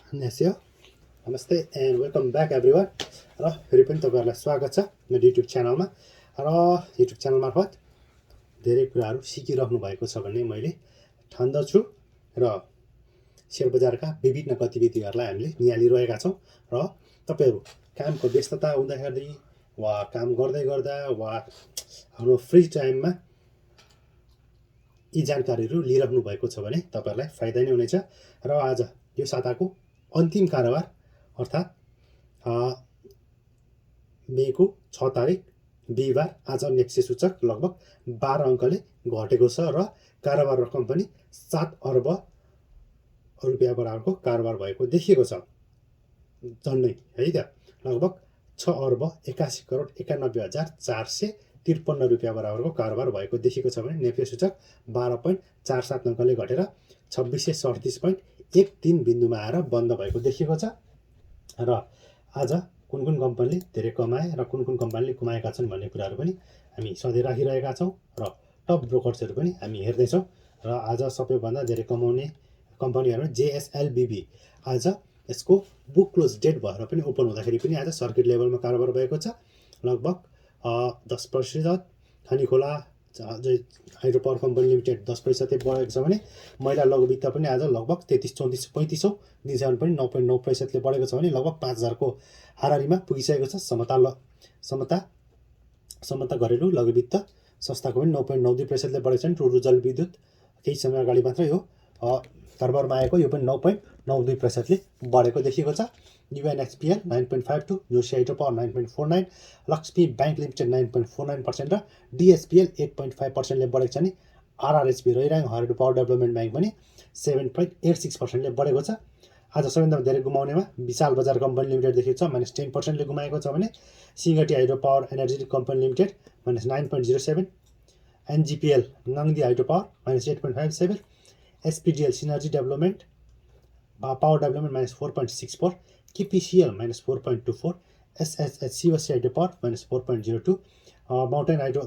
Annyeonghaseyo. नमस्ते and welcome back everyone र फेरि पनि तपाईँहरूलाई स्वागत छ मेरो युट्युब च्यानलमा र युट्युब च्यानल मार्फत धेरै कुराहरू सिकिराख्नु भएको छ भन्ने मैले ठान्दछु र सेयर बजारका विभिन्न गतिविधिहरूलाई हामीले निहालिरहेका छौँ र तपाईँहरू कामको व्यस्तता हुँदाखेरि वा काम गर्दै गर्दा वा आफ्नो फ्री टाइममा यी जानकारीहरू लिइराख्नु भएको छ भने तपाईँहरूलाई फाइदा नै हुनेछ र आज यो साताको अन्तिम कारोबार अर्थात् मेको 6 तारिक बिहिबार आज नेक्सी सूचक लगभग 12 अङ्कले घटेको छ र कारोबार रकम पनि 7 अर्ब रुपियाँ बराबरको कारोबार भएको देखिएको छ। झन्डै है त लगभग 6 अर्ब 81 करोड 91,453 रुपियाँ बराबरको कारोबार भएको देखिएको छ भने नेप्से सूचक 12.47 अङ्कले घटेर 2637.13 बिन्दुमा आएर बन्द भएको देखिएको छ र आज कुन कुन कम्पनीले धेरै कमाए र कुन कुन कम्पनीले गुमाएका छन् भन्ने कुराहरू पनि हामी सधैँ राखिरहेका छौँ र टप ब्रोकर्सहरू पनि हामी हेर्दैछौँ र आज सबैभन्दा धेरै कमाउने कम्पनीहरू जेएसएलबीबी आज यसको बुक क्लोज डेट भएर पनि ओपन हुँदाखेरि पनि आज सर्किट लेभलमा कारोबार भएको छ। लगभग 10% खनीखोला हाइड्रो पावर कम्पनी लिमिटेड 10% बढेको छ भने महिला लघुवित्त पनि आज लगभग 33, 34, 35 दिनसम्म पनि 9.9% बढेको छ भने लगभग 5000 को हाराहारीमा पुगिसकेको छ। समता घरेलु लघुवित्त संस्थाको पनि 9.92% बढेको छ भने टुरु जलविद्युत केही समय अगाडि मात्रै यो कारोबारमा आएको, यो पनि 9.92% बढेको देखिएको छ। UNXPL 9.52, Joshi hydro power 9.49, Laxmi bank limited 9.49% र DSPL 8.5% बढेको छ भने RRHP रहिरह्यो हाइड्रो पावर डेभलपमेन्ट बैंक पनि 7.86% बढेको छ। आज सबैभन्दा धेरै गुमाउनेमा विशाल बजार कम्पनी लिमिटेड देखिएको छ -10% गुमाएको छ भने Singati hydro power energy company limited -9.07, NGPL Ngadi hydro power -8.57, SPDL synergy development power development -4.64, KPCL -4.24, SHH शिवसी hydro power -4.02, mountain hydro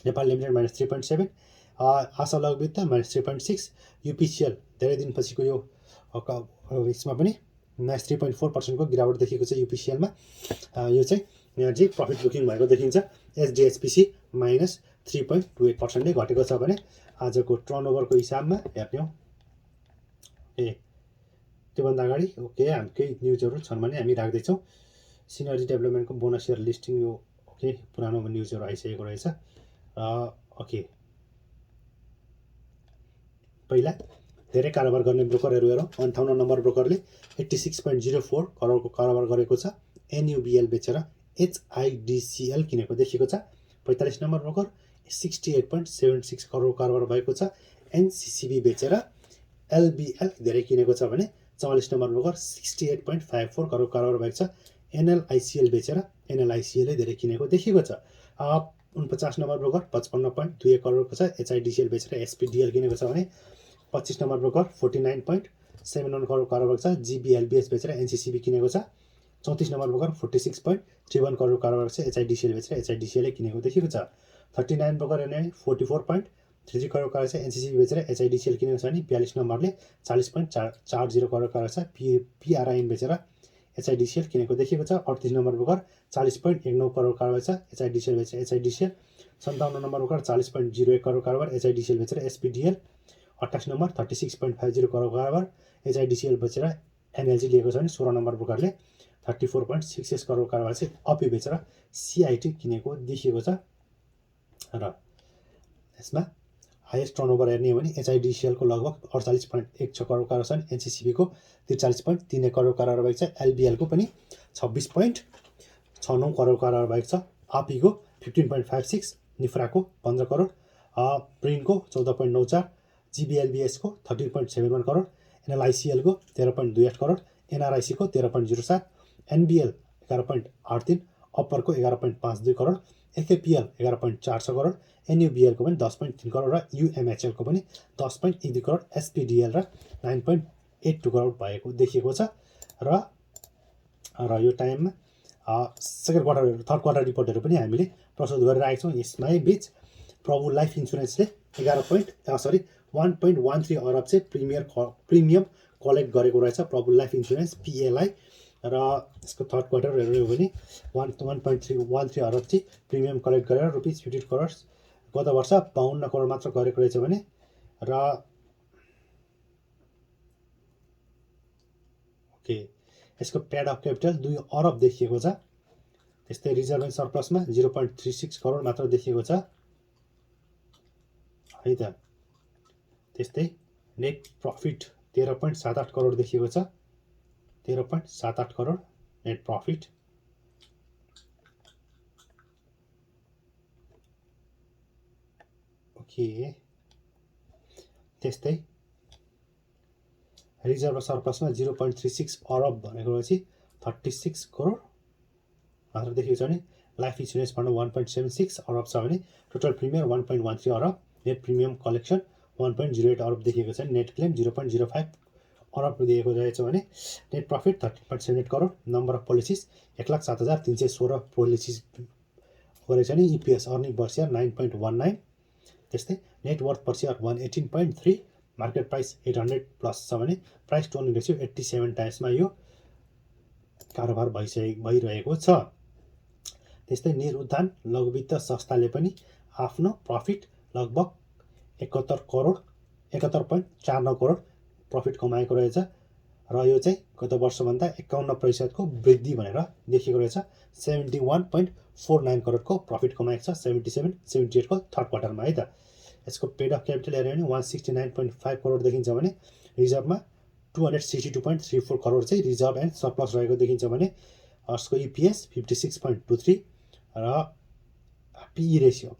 Nepal limited -3.7, Asha लघुवित्त -3.6, UPCL धेरै दिनपछिको यो यसमा पनि -3.4% को गिरावट देखिएको छ। UPCLमा यो चाहिँ यहाँ चाहिँ प्रफिट बुकिङ भएको देखिन्छ। SDHPC -3.28% घटेको छ भने आजको टर्नओभरको हिसाबमा हेर्ने हो त्योभन्दा अगाडि हामी केही न्युजहरू छन् भने हामी राख्दैछौँ। सिनर्जी डेभलपमेन्टको बोनस सेयर लिस्टिङ यो पुरानो न्युजहरू आइसकेको रहेछ। पहिला धेरै कारोबार गर्ने ब्रोकरहरू हेरौँ। 58 नम्बर ब्रोकरले 86.04 करोडको कारोबार गरेको छ। NUBL बेचेर HIDCL किनेको देखिएको छ। 45 नम्बर ब्रोकर 68.76 करोड कारोबार भएको छ। NCCB बेचेर LBL धेरै किनेको छ भने 44 नम्बर ब्रोकर 68.54 करोड कारोबार भएको छ। NLICL बेचेर NLICL धेरै किनेको देखिएको छ। 49 नम्बर ब्रोकर 55.21 करोडको छ। HIDCL बेचेर SPDL किनेको छ भने 25 नम्बर ब्रोकर 49.71 करोड कारोबार छ। GBLBS बेचेर NCCB किनेको छ। 34 नम्बर ब्रोकर 46.31 करोड कारोबार छ। HIDCL बेचेर HIDCL किनेको देखिएको छ। 39 ब्रोकर 44.33 करोड कारोबार छ। NCCB बेचेर HIDCL किनेको छ भने 42 नम्बरले 40.40 करोड कारोबार छ। PRIN बेचेर HIDCL किनेको देखिएको छ। 38 नम्बर ब्रोकर 40.19 करोड कारोबार छ। HIDCL बेचेर HIDCL। 57 नम्बर ब्रोकर 40.01 करोड कारोबार HIDCL बेचेर SPDL। 28 नम्बर 36.50 करोड कारोबार HIDCL बेचेर NLG लिएको छ भने 16 नम्बर ब्रोकरले 34.66 करोड कारोबार चाहिँ अपी बेचेर CIT किनेको देखिएको छ। र यसमा हाइएस्ट टर्नओभर हेर्ने हो भने HIDCL को लगभग 48.16 करोड कारोबार छ। NCCB को 43.31 करोड कारोबार भएको छ। LBL को पनि 26.69 करोड कारोबार भएको छ। अपी को 15.56, निफ्रा को 15 करोड, प्रिन को 14.94, GBLBS को 13.71 करोड, NLICL को 13.28 करोड, NRIC को 13.07, NBL 11.83, अप्पर को 11.52 करोड, AKPL 11.46 करोड, NUBL को पनि 10.3 करोड र UMHL को पनि 10.1 करोड, SPDL र 9.82 करोड भएको देखिएको छ। र यो टाइममा थर्ड क्वार्टर रिपोर्टहरू पनि हामीले प्रस्तुत गरिरहेका छौँ। यसमै बीच प्रभु लाइफ इन्सुरेन्सले 1.13 अरब चाहिँ प्रिमियम कलेक्ट गरेको रहेछ प्रभु लाइफ इन्सुरेन्स पिएलआई र यसको थर्ड क्वार्टर हेर्नु हो भने 1.13 अरब चाहिँ प्रिमियम कलेक्ट गरेर रुपिस 50 करोड गत वर्ष 52 करोड मात्र गरेको रहेछ भने र ओके यसको पेड अफ क्यापिटल 2 अरब देखिएको छ। त्यस्तै रिजर्भ एन्ड सरप्लसमा 0.36 करोड मात्र देखिएको छ है त। त्यस्तै नेट प्रफिट 13.78 करोड देखिएको छ, 13.78 करोड नेट प्रफिट। ओके त्यस्तै रिजर्भ र सरप्लसमा 0.36 अरब भनेको चाहिँ 36 करोड मात्र देखिएको छ भने लाइफ इन्सुरेन्स फन्ड 1.76 अरब छ भने टोटल प्रिमियम 1.13 अरब, नेट प्रिमियम कलेक्सन 1.08 अरब देखिएको छ। नेट क्लेम 0.05 अरब दिएको रहेछ भने net profit 13.78 crore. Number of policies 1,07,316 policies गरेको छ भने इपिएस अर्निङ पर सेयर 9.19। त्यस्तै नेट वर्थ पर सेयर 118.3, मार्केट प्राइस 800 प्लस छ भने प्राइस टु अर्निङ रेसियो 87 टाइम्समा यो कारोबार भइरहेको छ। त्यस्तै निरुद्धान लघुवित्त संस्थाले पनि आफ्नो प्रफिट लगभग 71.49 करोड प्रफिट कमाएको रहेछ र यो चाहिँ गत वर्षभन्दा 51% को वृद्धि भनेर देखिएको रहेछ। 71.49 करोडको प्रफिट कमाएको छ 77-78 को थर्ड क्वार्टरमा है त। यसको पेड अफ क्यापिटल हेऱ्यो भने 169.5 करोड देखिन्छ भने रिजर्भमा 262.34 करोड चाहिँ रिजर्भ एन्ड सरप्लस रहेको देखिन्छ भने यसको इपिएस 56.23 र पिई रेसियो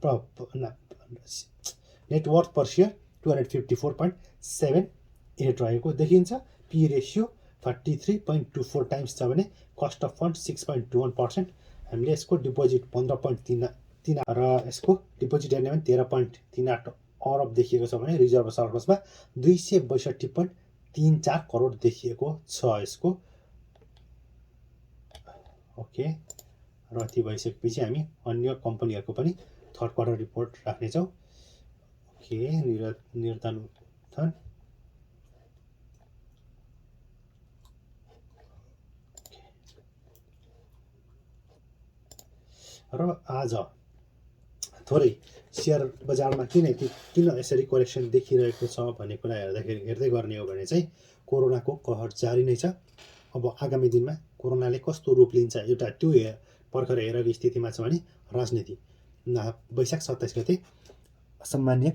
नेट वर्थ पर सेयर 254.78 रहेको देखिन्छ। पी रेसियो 33.24 टाइम्स छ भने कस्ट अफ फन्ड 6.21%। हामीले यसको डिपोजिट 15.3 र यसको डिपोजिट हेर्ने भने 13.38 अरब देखिएको छ भने रिजर्भ र सरप्लसमा 262.34 करोड देखिएको छ यसको। ओके र यति भइसकेपछि हामी अन्य कम्पनीहरूको पनि थर्ड क्वार्टर रिपोर्ट राख्नेछौँ। ओके निर्धन उत्थान र आज थोरै सेयर बजारमा किन यसरी करेक्सन देखिरहेको छ भन्ने कुरा हेर्दै गर्ने हो भने चाहिँ कोरोनाको कहर जारी नै छ। अब आगामी दिनमा कोरोनाले कस्तो रूप लिन्छ एउटा त्यो पर्खर हेरेको स्थितिमा छ भने राजनीति वैशाख 27 गते सम्मान्य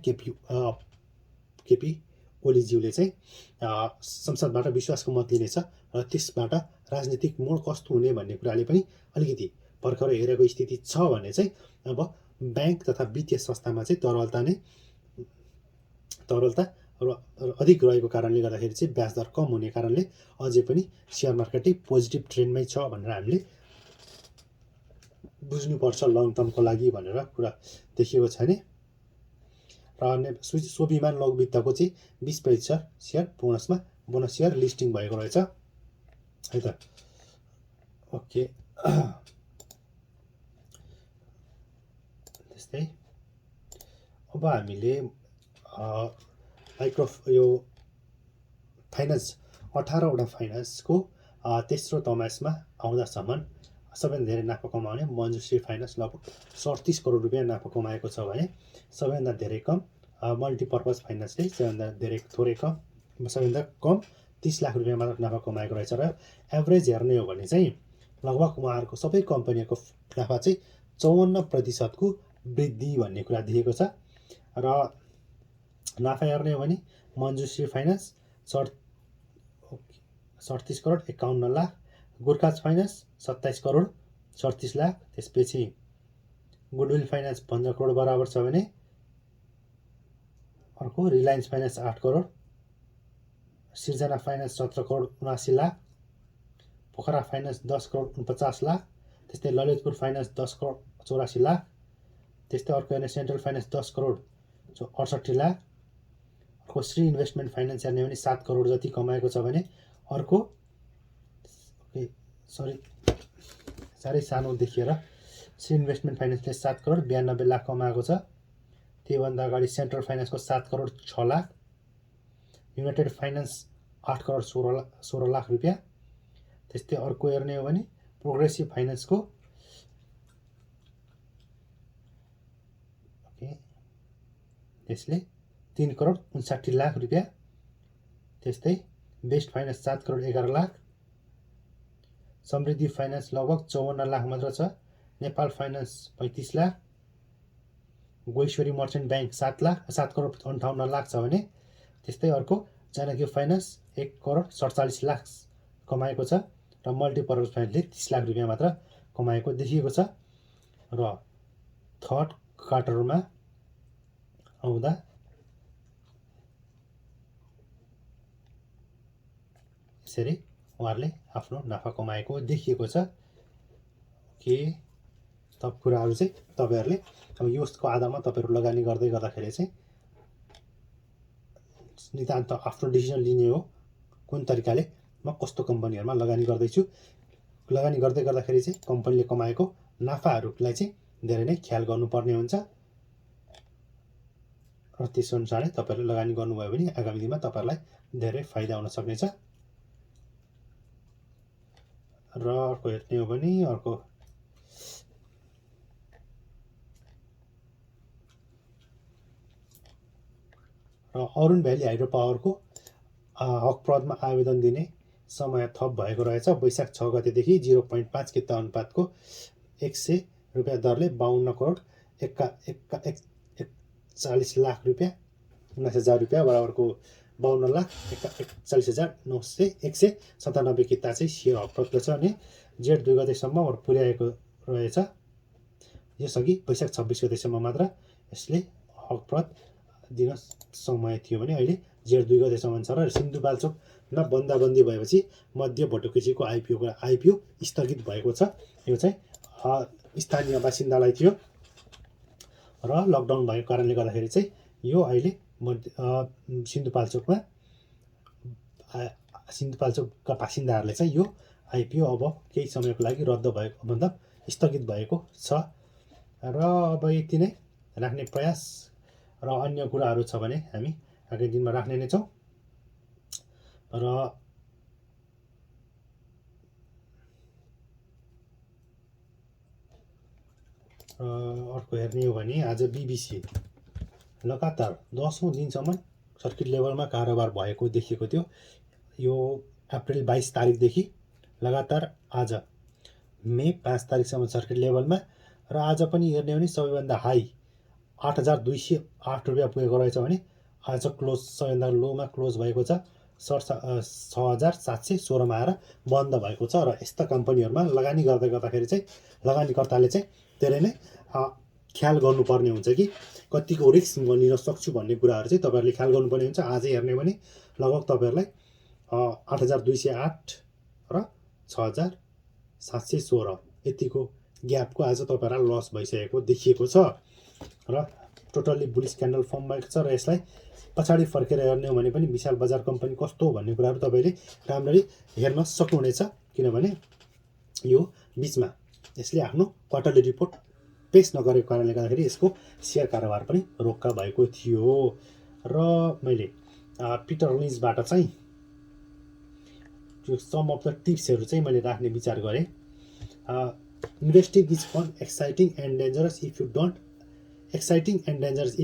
केपी ओलीज्यूले चाहिँ संसदबाट विश्वासको मत लिनेछ र त्यसबाट राजनीतिक मोड कस्तो हुने भन्ने कुराले पनि अलिकति भर्खर हेरेको स्थिति छ भने चाहिँ अब ब्याङ्क तथा वित्तीय संस्थामा चाहिँ तरलता अधिक रहेको कारणले गर्दाखेरि चाहिँ ब्याज दर कम हुने कारणले अझै पनि सेयर मार्केटै पोजिटिभ ट्रेन्डमै छ भनेर हामीले बुझ्नुपर्छ लङ टर्मको लागि भनेर कुरा देखिएको छ नि। र अन्य स्वाभिमान लघुवित्तको चाहिँ 20% सेयर बोनस सेयर लिस्टिङ भएको रहेछ है त। ओके त्यस्तै अब हामीले यो फाइनेन्स 18वटा फाइनेन्सको तेस्रो तमासमा आउँदासम्म सबैभन्दा धेरै नाफा कमाउने मञ्जुश्री फाइनेन्स लगभग 37 करोड रुपियाँ नाफा कमाएको छ भने सबैभन्दा धेरै कम मल्टिपर्पज फाइनेन्सले सबैभन्दा कम 30 लाख रुपियाँ मात्र नाफा कमाएको रहेछ र एभरेज हेर्ने हो भने चाहिँ लगभग उहाँहरूको सबै कम्पनीहरूको नाफा चाहिँ 54% को वृद्धि भन्ने कुरा दिएको छ। र नाफा हेर्ने हो भने मञ्जुश्री फाइनेन्स 37 करोड 51 लाख, गोर्खाज फाइनेन्स 27 करोड 37 लाख, त्यसपछि गुडविल फाइनेन्स 15 करोड बराबर छ भने अर्को रिलायन्स फाइनेन्स 8 करोड, सिर्जना फाइनेन्स 17 करोड 79 लाख, पोखरा फाइनेन्स 10 करोड 49 लाख, त्यस्तै ललितपुर फाइनेन्स 10 करोड 84 लाख, त्यस्तै अर्को हेर्ने सेन्ट्रल फाइनेन्स 10 करोड 68 लाख, अर्को श्री इन्भेस्टमेन्ट फाइनेन्स हेर्ने भने 7 करोड जति कमाएको छ भने अर्को साह्रै सानो देखिएर श्री इन्भेस्टमेन्ट फाइनेन्सले 7 करोड 92 लाख कमाएको छ। त्योभन्दा अगाडि सेन्ट्रल फाइनेन्सको 7 करोड 6 लाख, युनाइटेड फाइनेन्स 8 करोड 16 लाख रुपियाँ। त्यस्तै अर्को हेर्ने हो भने प्रोग्रेसिभ फाइनेन्सको त्यसले 3 करोड 59 लाख रुपियाँ। त्यस्तै best finance 7 crore 11 lakh. Samriddhi finance लगभग 54 लाख मात्र छ। Nepal finance 35 lakh. Guheshwori merchant bank 7 crore 58 lakh छ भने त्यस्तै अर्को चाणक्य फाइनेन्स 1 करोड 47 लाख कमाएको छ र मल्टिपर्पज फाइनेन्सले 30 लाख रुपियाँ मात्र कमाएको देखिएको छ। र थर्ड क्वार्टरमा आउँदा यसरी उहाँहरूले आफ्नो नाफा कमाएको देखिएको छ। के थप कुराहरू चाहिँ तपाईँहरूले अब यसको आधारमा तपाईँहरू लगानी गर्दै गर्दाखेरि चाहिँ नितान्त आफ्नो डिसिजन लिने हो कुन तरिकाले म कस्तो कम्पनीहरूमा लगानी गर्दैछु। लगानी गर्दै गर्दाखेरि चाहिँ कम्पनीले कमाएको नाफाहरूलाई चाहिँ धेरै नै ख्याल गर्नुपर्ने हुन्छ र त्यसअनुसारै तपाईँहरूले लगानी गर्नुभयो भने आगामी दिनमा तपाईँहरूलाई धेरै फाइदा हुन सक्नेछ। र अर्को हेर्ने हो भने अर्को अरुण भ्याली हाइड्रो पावरको हकप्रदमा आवेदन दिने समय थप भएको रहेछ। वैशाख 6 गतेदेखि 0.5 किता अनुपातको 100 रुपियाँ दरले 52 करोड 41 लाख रुपियाँ 19,000 रुपियाँ बराबरको 52 लाख 41,997 किता चाहिँ सेयर हकप्रद छ भने जेठ 2 गतेसम्म पुर्याएको रहेछ। यसअघि वैशाख 26 गतेसम्म मात्र यसले हकप्रद दिन समय थियो भने अहिले जेठ 2 गतेसम्म छ र सिन्धुपाल्चोकमा बन्दाबन्दी भएपछि मध्य भोटोकेसीको आइपिओ स्थगित भएको छ। यो चाहिँ स्थानीय बासिन्दालाई थियो र लकडाउन भएको कारणले गर्दाखेरि चाहिँ यो अहिले सिन्धुपाल्चोकका बासिन्दाहरूले चाहिँ यो आइपिओ अब केही समयको लागि रद्द भएको मतलब स्थगित भएको छ र अब यति नै राख्ने प्रयास र अन्य कुराहरू छ भने हामी आगामी दिनमा राख्ने नै छौँ। र अर्को हेर्ने हो भने आज बिबिसी लगातार 10औं दिनसम्म सर्किट लेभलमा कारोबार भएको देखिएको थियो। यो अप्रिल 22 तारिकदेखि लगातार आज मे 5 तारिकसम्म सर्किट लेभलमा र आज पनि हेर्ने हो भने सबैभन्दा हाई 8,208 रुपियाँ पुगेको रहेछ भने आज क्लोज सबैभन्दा लोमा क्लोज भएको छ 6,716 मा आएर बन्द भएको छ। र यस्ता कम्पनीहरूमा लगानी गर्दै गर्दाखेरि चाहिँ लगानीकर्ताले चाहिँ धेरै नै ख्याल गर्नुपर्ने हुन्छ कि कतिको रिस्क म लिन सक्छु भन्ने कुराहरू चाहिँ तपाईँहरूले ख्याल गर्नुपर्ने हुन्छ। आजै हेर्ने भने लगभग तपाईँहरूलाई 8,208 र 6,716 यतिको ग्यापको आज तपाईँहरूलाई लस भइसकेको देखिएको छ र टोटल्ली बुलिस क्यान्डल फर्म भएको छ। र यसलाई पछाडि फर्केर हेर्ने हो भने पनि विशाल बजार कम्पनी कस्तो हो भन्ने कुराहरू तपाईँले राम्ररी हेर्न सक्नुहुनेछ किनभने यो बिचमा यसले आफ्नो क्वार्टरली रिपोर्ट पेश नगरेको कारणले गर्दाखेरि यसको सेयर कारोबार पनि रोक्का भएको थियो। र मैले पिटर लिन्चबाट चाहिँ त्यो सम अफ द टिप्सहरू चाहिँ मैले राख्ने विचार गरेँ। Investing is fun exciting and dangerous if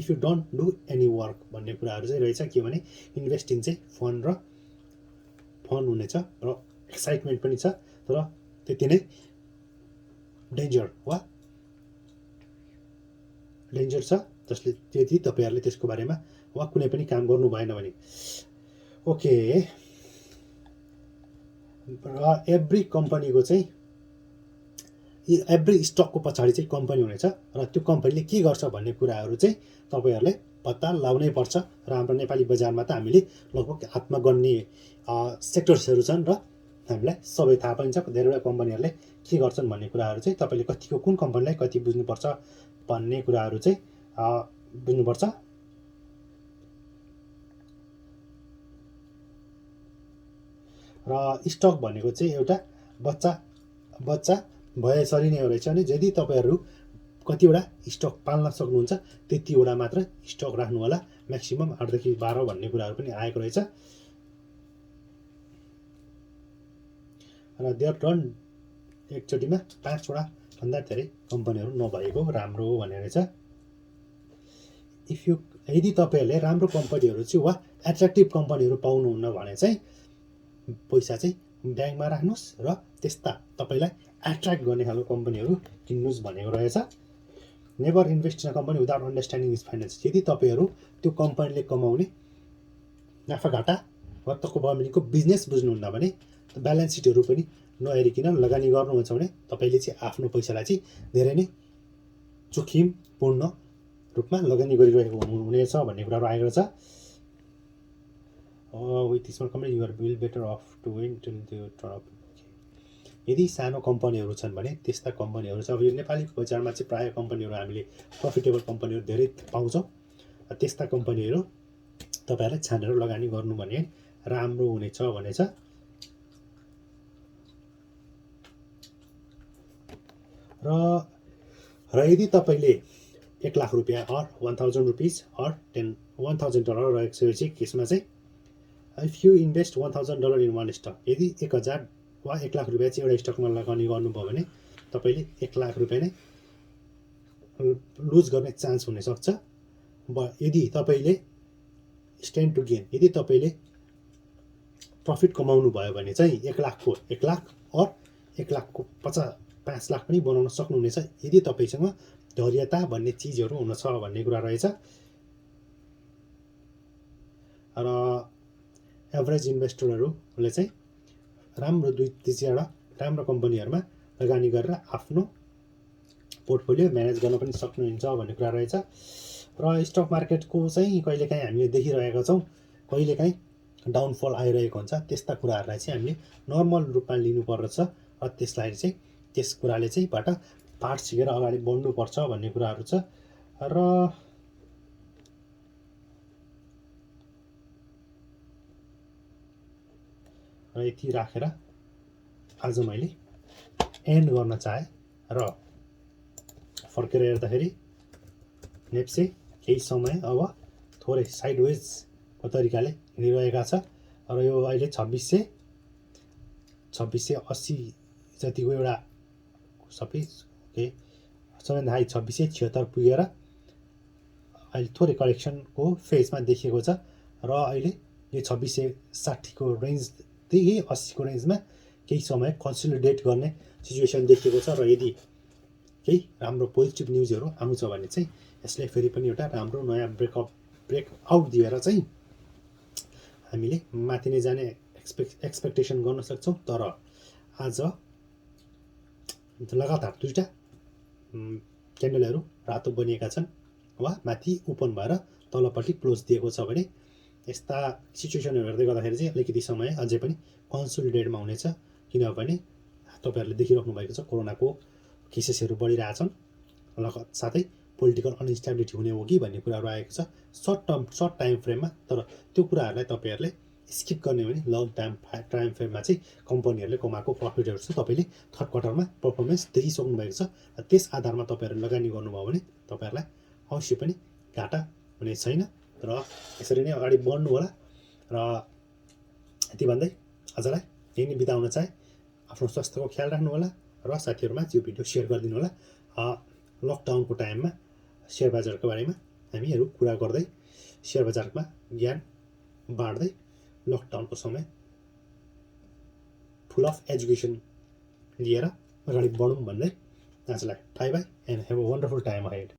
you don't do any work भन्ने कुराहरू चाहिँ रहेछ। के भने इन्भेस्टिङ चाहिँ फन हुनेछ र एक्साइटमेन्ट पनि छ र त्यति नै डेन्जर छ जसले त्यति तपाईँहरूले त्यसको बारेमा वा कुनै पनि काम गर्नु भएन भने ओके। र एभ्री कम्पनीको चाहिँ एभ्री स्टकको पछाडि चाहिँ कम्पनी हुनेछ र त्यो कम्पनीले के गर्छ भन्ने कुराहरू चाहिँ तपाईँहरूले पत्ता लगाउनै पर्छ। र हाम्रो नेपाली बजारमा त हामीले लगभग हातमा गन्ने सेक्टर्सहरू छन् र हामीलाई सबै थाहा पनि छ धेरैवटा कम्पनीहरूले के गर्छन् भन्ने कुराहरू चाहिँ तपाईँले कतिको कुन कम्पनीलाई कति बुझ्नुपर्छ भन्ने कुराहरू चाहिँ बुझ्नुपर्छ। र स्टक भनेको चाहिँ एउटा बच्चा भए यसरी नै रहेछ भने यदि तपाईँहरू कतिवटा स्टक पाल्न सक्नुहुन्छ त्यतिवटा मात्र स्टक राख्नु होला, म्याक्सिमम 8 देखि 12 भन्ने कुराहरू पनि आएको रहेछ। र देयर रन एकचोटिमा 5 वटा भन्दा धेरै कम्पनीहरू नभएको राम्रो हो भन्ने रहेछ। यदि तपाईँहरूले राम्रो कम्पनीहरू चाहिँ वा एट्र्याक्टिभ कम्पनीहरू पाउनुहुन्न भने चाहिँ पैसा चाहिँ ब्याङ्कमा राख्नुहोस् र त्यस्ता तपाईँलाई एट्र्याक्ट गर्ने खालको कम्पनीहरू किन्नुहोस् भनेको रहेछ। Never invest in a company without understanding it's finance. यदि तपाईँहरू त्यो कम्पनीले कमाउने नाफा घाटा वा तपाईँको बिजनेस बुझ्नुहुन्न भने ब्यालेन्स सिटहरू पनि नहेरिकन लगानी गर्नुहुन्छ भने तपाईँले चाहिँ आफ्नो पैसालाई चाहिँ धेरै नै जोखिमपूर्ण रूपमा लगानी गरिरहेको हुनेछ भन्ने कुराहरू आएको छ। With small company you're will better off to win till the turn off. यदि सानो कम्पनीहरू छन् भने त्यस्ता कम्पनीहरू छ। अब यो नेपाली बजारमा चाहिँ प्रायः कम्पनीहरू हामीले प्रफिटेबल कम्पनीहरू धेरै पाउँछौँ। त्यस्ता कम्पनीहरू तपाईँहरूले छानेर लगानी गर्नु भने राम्रो हुनेछ भनेछ। र यदि तपाईँले 1 लाख रुपियाँ अर 1000 रुपिस अर $1000 रहेको छ चाहिँ केसमा चाहिँ if you invest $1000 in one stock, यदि 1000 वा 1 लाख रुपियाँ चाहिँ एउटा स्टकमा लगानी गर्नुभयो भने तपाईँले 1 लाख रुपियाँ नै लुज गर्ने चान्स हुनसक्छ। यदि तपाईँले स्ट्यान्ड टु गेन, यदि तपाईँले प्रफिट कमाउनु भयो भने चाहिँ 1 लाखको 1 लाख अर 1 लाखको 5 लाख पनि बनाउन सक्नुहुनेछ यदि तपाईँसँग धैर्यता भन्ने चिजहरू हुन छ भन्ने कुरा रहेछ। र एभरेज इन्भेस्टरहरूले चाहिँ राम्रो 2-3 राम्रो कम्पनीहरूमा लगानी गरेर आफ्नो पोर्टफोलियो म्यानेज गर्न पनि सक्नुहुन्छ भन्ने कुरा रहेछ। र स्टक मार्केटको चाहिँ कहिलेकाहीँ हामीले देखिरहेका छौँ, कहिलेकाहीँ डाउनफल आइरहेको हुन्छ। त्यस्ता कुराहरूलाई चाहिँ हामीले नर्मल रूपमा लिनुपर्छ र त्यसलाई चाहिँ त्यस कुराले चाहिँ बाट पाठ सिकेर अगाडि बढ्नुपर्छ भन्ने कुराहरू छ। र यति राखेर आज मैले एन्ड गर्न चाहेँ। र फर्केर हेर्दाखेरि नेप्से केही समय अब थोरै साइडवेजको तरिकाले हिँडिरहेका छ। र यो अहिले 2680 जतिको एउटा सबैभन्दा हाई 2676 पुगेर अहिले थोरै करेक्सनको फेजमा देखिएको छ। र अहिले यो 2660 को रेन्जदेखि 80 को रेन्जमा केही समय कन्सोलिडेट गर्ने सिचुएसन देखिएको छ। र यदि केही राम्रो पोजिटिभ न्युजहरू आउँछ भने चाहिँ यसले फेरि पनि एउटा राम्रो नयाँ ब्रेकआउट दिएर चाहिँ हामीले माथि नै जाने एक्सपेक्टेसन गर्न सक्छौँ। तर आज लगातार 2टा क्यान्डलहरू रातो बनिएका छन् वा माथि ओपन भएर तलपट्टि क्लोज दिएको छ भने यस्ता सिचुएसनहरू हेर्दै गर्दाखेरि चाहिँ अलिकति समय अझै पनि कन्सोलिडेटमा हुनेछ। किनभने तपाईँहरूले देखिराख्नु भएको छ कोरोनाको केसेसहरू बढिरहेछन्, साथै पोलिटिकल अनस्टेबिलिटी हुने हो कि भन्ने कुराहरू आएको छ सर्ट टाइम फ्रेममा। तर त्यो कुराहरूलाई तपाईँहरूले स्किप गर्ने भने लङ टाइम फ्रेममा चाहिँ कम्पनीहरूले कमाएको प्रफिटहरू चाहिँ तपाईँले थर्ड क्वार्टरमा पर्फर्मेन्स देखिसक्नु भएको छ। त्यस आधारमा तपाईँहरू लगानी गर्नुभयो भने तपाईँहरूलाई अवश्य पनि घाटा हुने छैन। र यसरी नै अगाडि बढ्नु होला। र यति भन्दै आजलाई यही नै बिताउन चाहे। आफ्नो स्वास्थ्यको ख्याल राख्नु होला र साथीहरूमा यो भिडियो सेयर गरिदिनु होला। लकडाउनको टाइममा सेयर बजारको बारेमा हामीहरू कुरा गर्दै सेयर बजारमा ज्ञान बाँड्दै लकडाउनको समय फुल अफ एजुकेसन लिएर अगाडि बढौँ भन्दै आजलाई by by and have a wonderful time ahead.